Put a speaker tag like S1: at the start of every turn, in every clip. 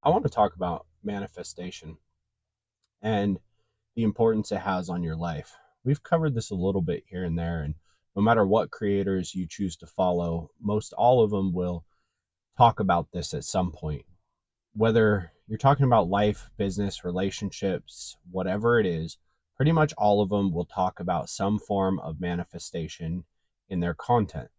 S1: I want to talk about manifestation and the importance it has on your life. We've covered this a little bit here and there, and no matter what creators you choose to follow, most all of them will talk about this at some point. Whether you're talking about life, business, relationships, whatever it is, pretty much all of them will talk about some form of manifestation in their content.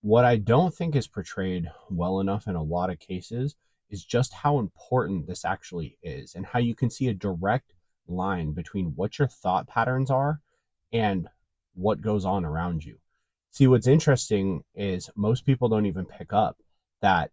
S1: What I don't think is portrayed well enough in a lot of cases is just how important this actually is and how you can see a direct line between what your thought patterns are and what goes on around you. See, what's interesting is most people don't even pick up that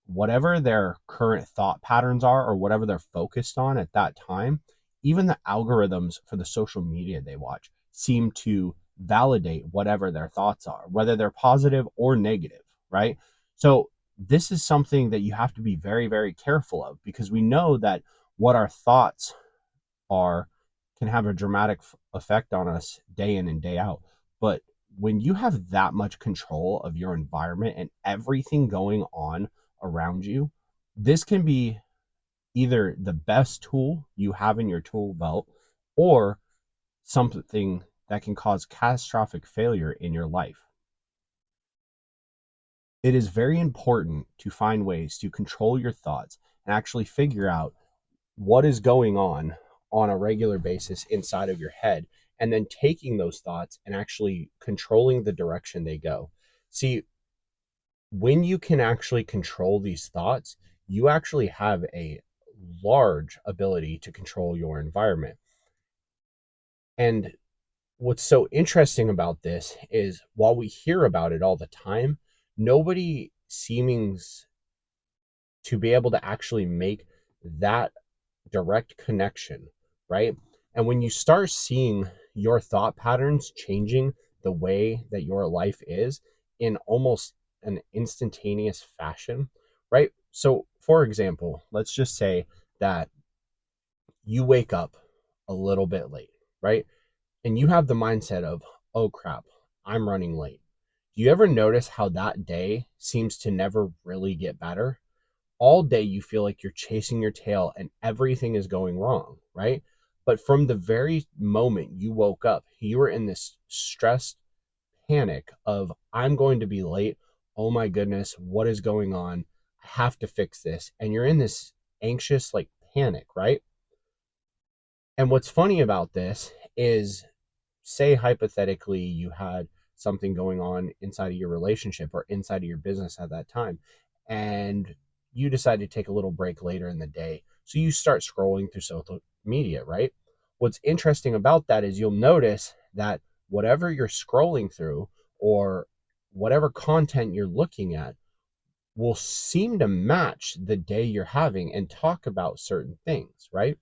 S1: whatever their current thought patterns are or whatever they're focused on at that time, even the algorithms for the social media they watch seem to validate whatever their thoughts are, whether they're positive or negative, right? So, this is something that you have to be very, very careful of because we know that what our thoughts are can have a dramatic effect on us day in and day out. But when you have that much control of your environment and everything going on around you, this can be either the best tool you have in your tool belt or something that can cause catastrophic failure in your life. It is very important to find ways to control your thoughts and actually figure out what is going on a regular basis inside of your head, and then taking those thoughts and actually controlling the direction they go. See, when you can actually control these thoughts, you actually have a large ability to control your environment. And what's so interesting about this is while we hear about it all the time, nobody seems to be able to actually make that direct connection, right? And when you start seeing your thought patterns changing the way that your life is in almost an instantaneous fashion, right? So, for example, let's just say that you wake up a little bit late, right? And you have the mindset of, oh crap, I'm running late. Do you ever notice how that day seems to never really get better? All day you feel like you're chasing your tail and everything is going wrong, right? But from the very moment you woke up, you were in this stressed panic of, I'm going to be late. Oh my goodness, what is going on? I have to fix this. And you're in this anxious, like, panic, right? And what's funny about this is, say hypothetically you had something going on inside of your relationship or inside of your business at that time, and you decide to take a little break later in the day. So you start scrolling through social media, right? What's interesting about that is you'll notice that whatever you're scrolling through or whatever content you're looking at will seem to match the day you're having and talk about certain things, right?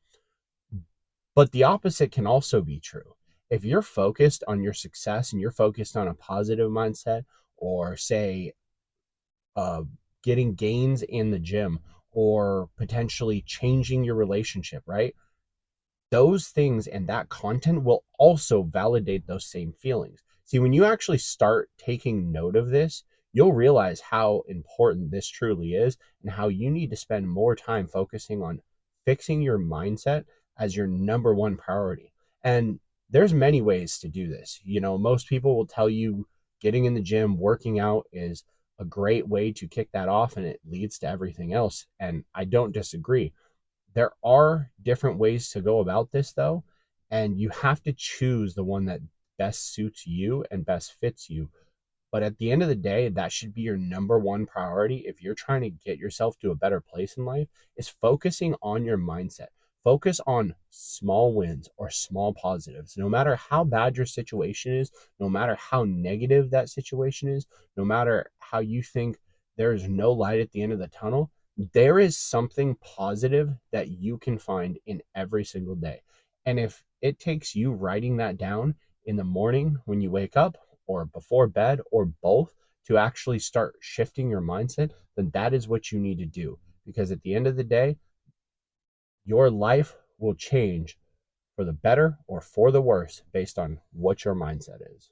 S1: But the opposite can also be true. If you're focused on your success and you're focused on a positive mindset, or say, uh, getting gains in the gym, or potentially changing your relationship, right? Those things and that content will also validate those same feelings. See, when you actually start taking note of this, you'll realize how important this truly is and how you need to spend more time focusing on fixing your mindset as your number one priority. And there's many ways to do this. You know, most people will tell you getting in the gym, working out is a great way to kick that off and it leads to everything else. And I don't disagree. There are different ways to go about this, though, and you have to choose the one that best suits you and best fits you. But at the end of the day, that should be your number one priority if you're trying to get yourself to a better place in life, is focusing on your mindset. Focus on small wins or small positives. No matter how bad your situation is, no matter how negative that situation is, no matter how you think there's no light at the end of the tunnel, there is something positive that you can find in every single day. And if it takes you writing that down in the morning when you wake up, or before bed, or both, to actually start shifting your mindset, then that is what you need to do. Because at the end of the day, your life will change for the better or for the worse based on what your mindset is.